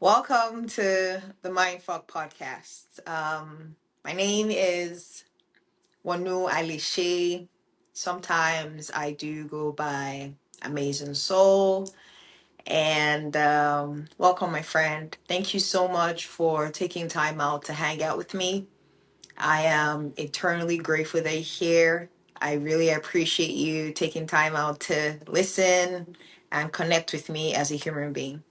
Welcome to the Mindfuck podcast. My name is Wonu Alishe. Sometimes I do go by Amazing Soul. And welcome, my friend. Thank you so much for taking time out to hang out with me. I am eternally grateful that you're here. I really appreciate you taking time out to listen and connect with me as a human being.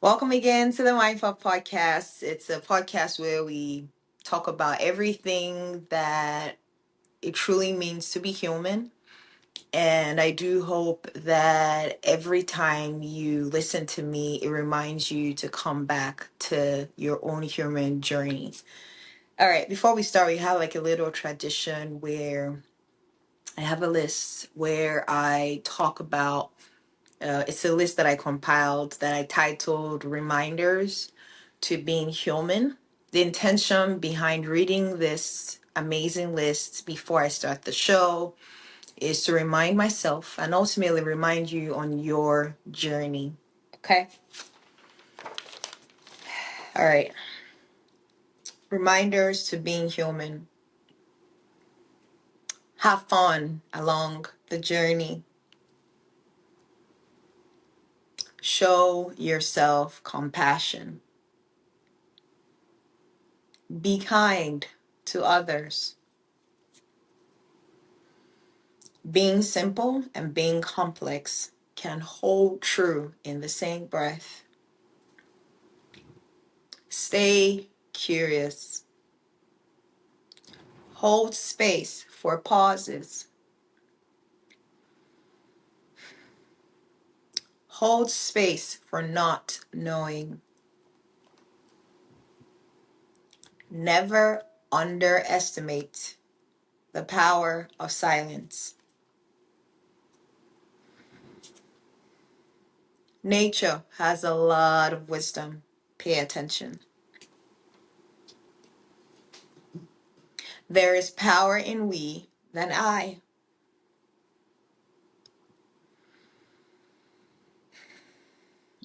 Welcome again to the Mindfuck podcast. It's a podcast where we talk about everything that it truly means to be human. And I do hope that every time you listen to me, it reminds you to come back to your own human journey. All right, before we start, we have like a little tradition where I have a list where I talk about it's a list that I compiled that I titled Reminders to Being Human. The intention behind reading this amazing list before I start the show is to remind myself and ultimately remind you on your journey. Okay? All right. Reminders to being human. Have fun along the journey. Show yourself compassion. Be kind to others. Being simple and being complex can hold true in the same breath. Stay curious. Hold space for pauses. Hold space for not knowing. Never underestimate the power of silence. Nature has a lot of wisdom. Pay attention. There is power in we than I.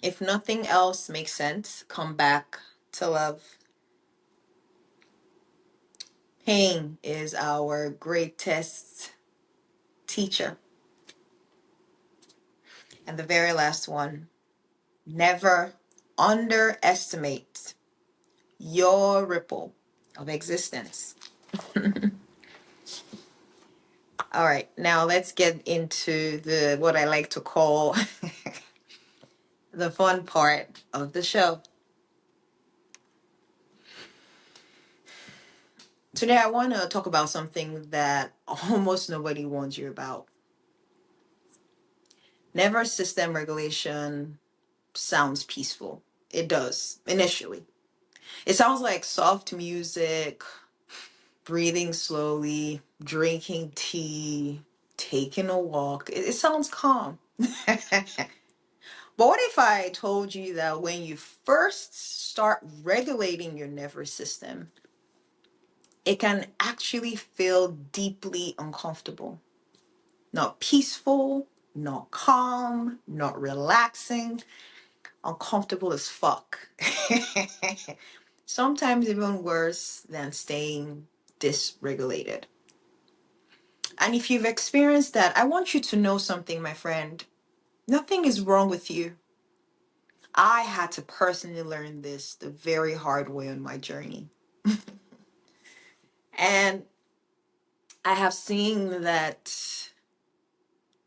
If nothing else makes sense, come back to love. Pain is our greatest teacher. And the very last one, never underestimate your ripple of existence. All right, now let's get into the what I like to call the fun part of the show. Today I want to talk about something that almost nobody warns you about. Nervous system regulation sounds peaceful. It does, initially. It sounds like soft music, breathing slowly, drinking tea, taking a walk. It sounds calm. But what if I told you that when you first start regulating your nervous system, it can actually feel deeply uncomfortable? Not peaceful, not calm, not relaxing, uncomfortable as fuck. Sometimes even worse than staying dysregulated. And if you've experienced that, I want you to know something, my friend. Nothing is wrong with you. I had to personally learn this the very hard way on my journey. And I have seen that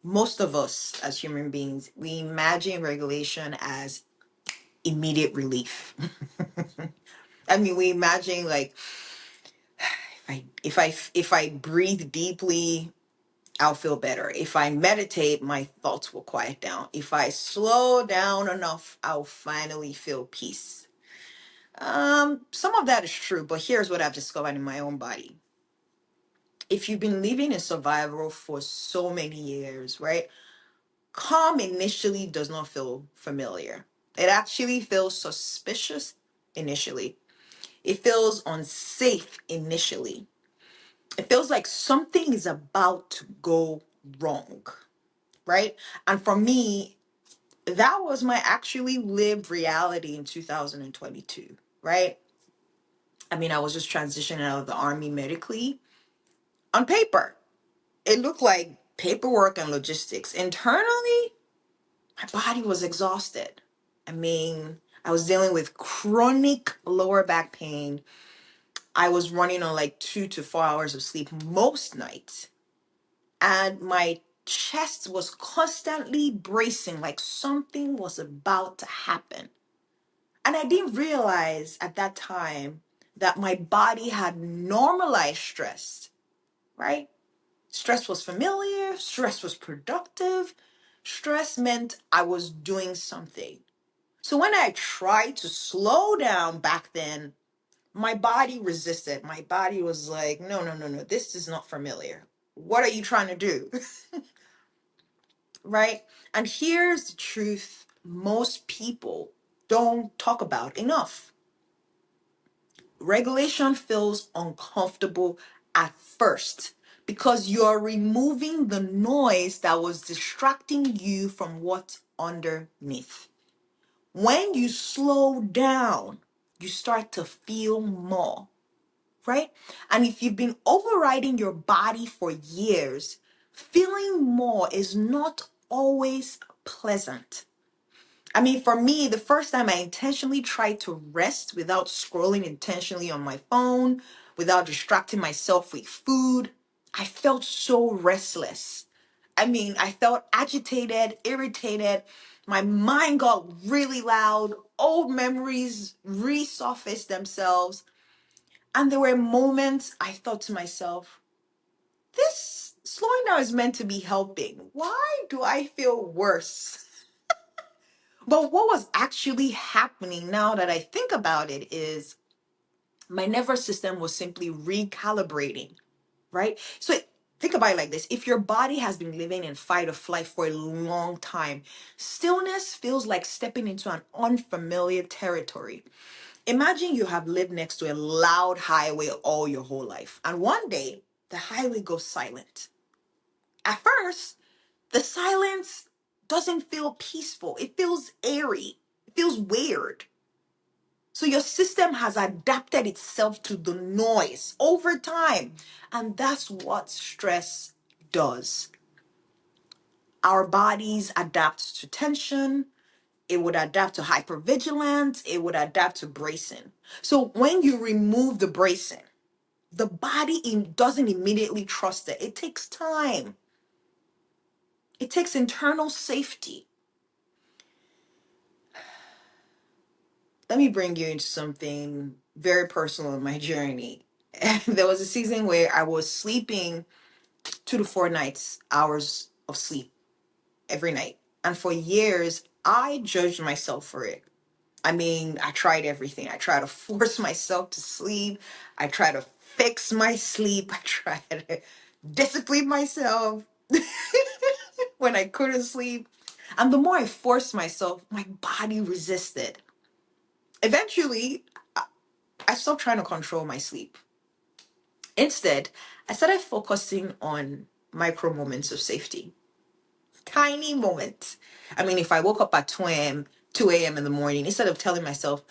most of us as human beings, we imagine regulation as immediate relief. I mean, we imagine like if I breathe deeply, I'll feel better. If I meditate, my thoughts will quiet down. If I slow down enough, I'll finally feel peace. Some of that is true, but here's what I've discovered in my own body. If you've been living in survival for so many years, right? Calm initially does not feel familiar. It actually feels suspicious initially. It feels unsafe initially. It feels like something is about to go wrong, right? And for me, that was my actually lived reality in 2022, right? I mean, I was just transitioning out of the army medically. On paper, it looked like paperwork and logistics. Internally, my body was exhausted. I mean, I was dealing with chronic lower back pain. I was running on like 2 to 4 hours of sleep most nights. And my chest was constantly bracing like something was about to happen. And I didn't realize at that time that my body had normalized stress, right? Stress was familiar, stress was productive, stress meant I was doing something. So when I tried to slow down back then, my body resisted. My body was like, no, no, no, no, this is not familiar. What are you trying to do? Right? And here's the truth most people don't talk about enough. Regulation feels uncomfortable at first because you're removing the noise that was distracting you from what's underneath. When you slow down, you start to feel more, right? And if you've been overriding your body for years, feeling more is not always pleasant. I mean, for me, the first time I intentionally tried to rest without scrolling intentionally on my phone, without distracting myself with food, I felt so restless. I mean, I felt agitated, irritated. My mind got really loud. Old memories resurfaced themselves. And there were moments I thought to myself, this slowing down is meant to be helping. Why do I feel worse? But what was actually happening now that I think about it is my nervous system was simply recalibrating, right? So think about it like this. If your body has been living in fight or flight for a long time, stillness feels like stepping into an unfamiliar territory. Imagine you have lived next to a loud highway all your whole life, and one day the highway goes silent. At first, the silence doesn't feel peaceful, it feels airy, it feels weird. So your system has adapted itself to the noise over time. And that's what stress does. Our bodies adapt to tension. It would adapt to hypervigilance. It would adapt to bracing. So when you remove the bracing, the body doesn't immediately trust it. It takes time. It takes internal safety. Let me bring you into something very personal in my journey. There was a season where I was sleeping 2 to 4 hours of sleep every night. And for years, I judged myself for it. I mean, I tried everything. I tried to force myself to sleep. I tried to fix my sleep. I tried to discipline myself when I couldn't sleep. And the more I forced myself, my body resisted. Eventually, I stopped trying to control my sleep. Instead, I started focusing on micro moments of safety. Tiny moments. I mean, if I woke up at 2 a.m. in the morning, instead of telling myself,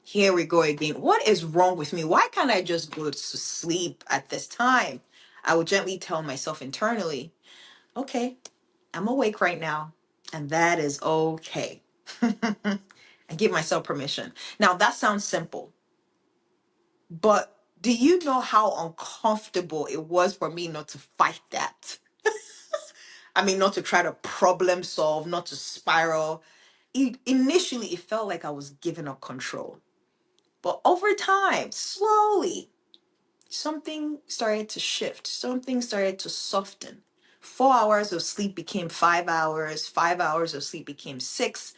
here we go again, what is wrong with me? Why can't I just go to sleep at this time? I would gently tell myself internally, okay, I'm awake right now, and that is okay. I give myself permission. Now, that sounds simple, but do you know how uncomfortable it was for me not to fight that? I mean, not to try to problem solve, not to spiral. Initially, it felt like I was giving up control. But over time, slowly, something started to shift. Something started to soften. 4 hours of sleep became 5 hours. 5 hours of sleep became six.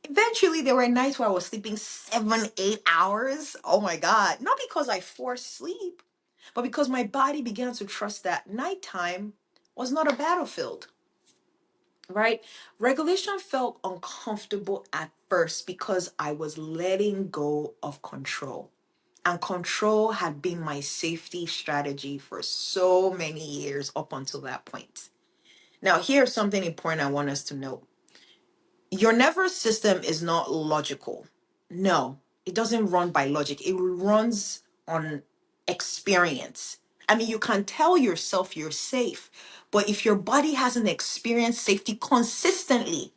Eventually, there were nights where I was sleeping 7, 8 hours. Oh my God. Not because I forced sleep, but because my body began to trust that nighttime was not a battlefield. Right? Regulation felt uncomfortable at first because I was letting go of control. And control had been my safety strategy for so many years up until that point. Now, here's something important I want us to know. Your nervous system is not logical. No, it doesn't run by logic. It runs on experience. I mean, you can tell yourself you're safe, but if your body hasn't experienced safety consistently,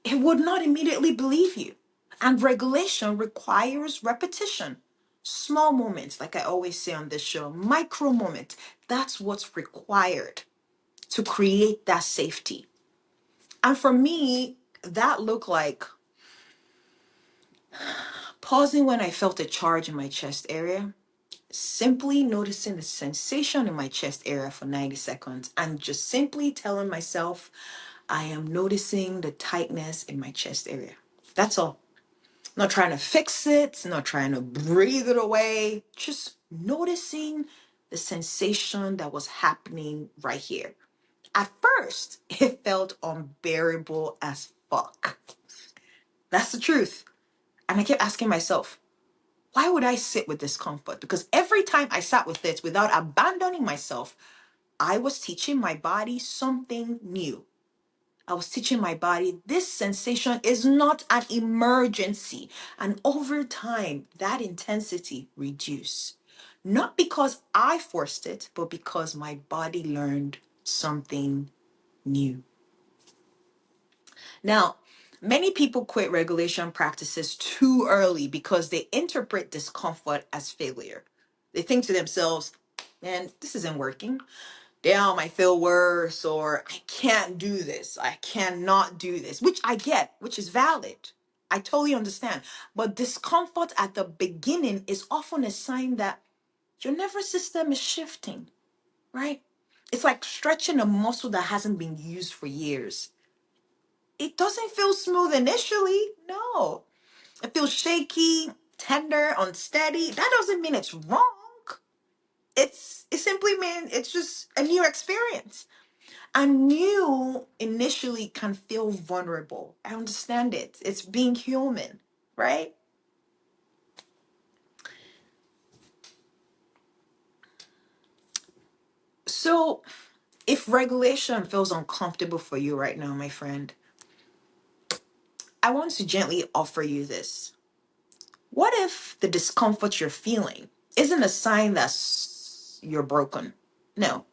it would not immediately believe you. And regulation requires repetition. Small moments, like I always say on this show, micro moments. That's what's required to create that safety. And for me, that looked like pausing when I felt a charge in my chest area, simply noticing the sensation in my chest area for 90 seconds, and just simply telling myself, I am noticing the tightness in my chest area. That's all. Not trying to fix it, not trying to breathe it away, just noticing the sensation that was happening right here. At first, it felt unbearable as fuck. That's the truth. And I kept asking myself, why would I sit with discomfort? Because every time I sat with it without abandoning myself, I was teaching my body something new. I was teaching my body this sensation is not an emergency. And over time, that intensity reduced. Not because I forced it, but because my body learned something new. Now, many people quit regulation practices too early because they interpret discomfort as failure. They think to themselves, man, this isn't working. Damn, I feel worse, or I can't do this. I cannot do this, which I get, which is valid. I totally understand. But discomfort at the beginning is often a sign that your nervous system is shifting, right? It's like stretching a muscle that hasn't been used for years. It doesn't feel smooth initially. No. It feels shaky, tender, unsteady. That doesn't mean it's wrong. It simply means it's just a new experience. And new initially can feel vulnerable. I understand it. It's being human, right? So if regulation feels uncomfortable for you right now, my friend, I want to gently offer you this. What if the discomfort you're feeling isn't a sign that you're broken? No,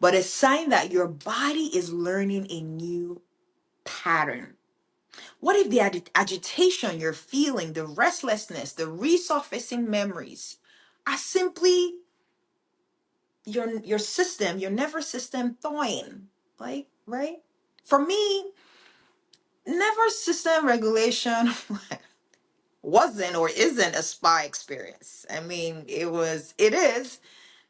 but a sign that your body is learning a new pattern. What if the agitation you're feeling, the restlessness, the resurfacing memories are simply your system, your nervous system thawing? Like, right? For me, nervous system regulation wasn't or isn't a spa experience. I mean, it is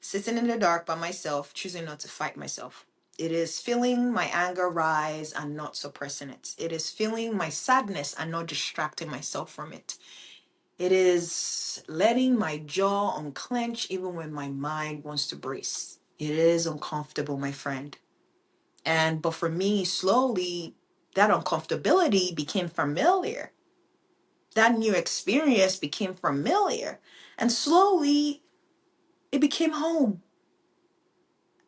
sitting in the dark by myself, choosing not to fight myself. It is feeling my anger rise and not suppressing it. It is feeling my sadness and not distracting myself from it. It is letting my jaw unclench even when my mind wants to brace. It is uncomfortable, my friend. But for me, slowly, that uncomfortability became familiar. That new experience became familiar. And slowly, it became home.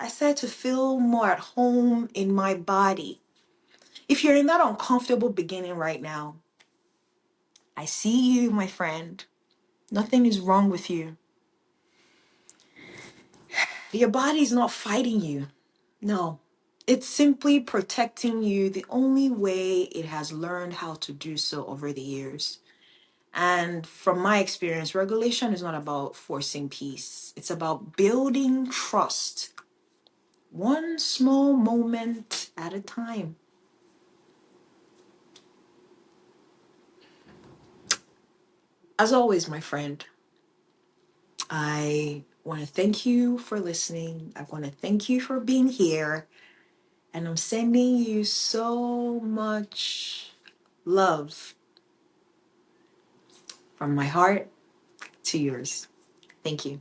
I started to feel more at home in my body. If you're in that uncomfortable beginning right now, I see you, my friend. Nothing is wrong with you. Your body's not fighting you. No, it's simply protecting you the only way it has learned how to do so over the years. And from my experience, regulation is not about forcing peace, it's about building trust, one small moment at a time. As always, my friend, I want to thank you for listening. I want to thank you for being here. And I'm sending you so much love from my heart to yours. Thank you.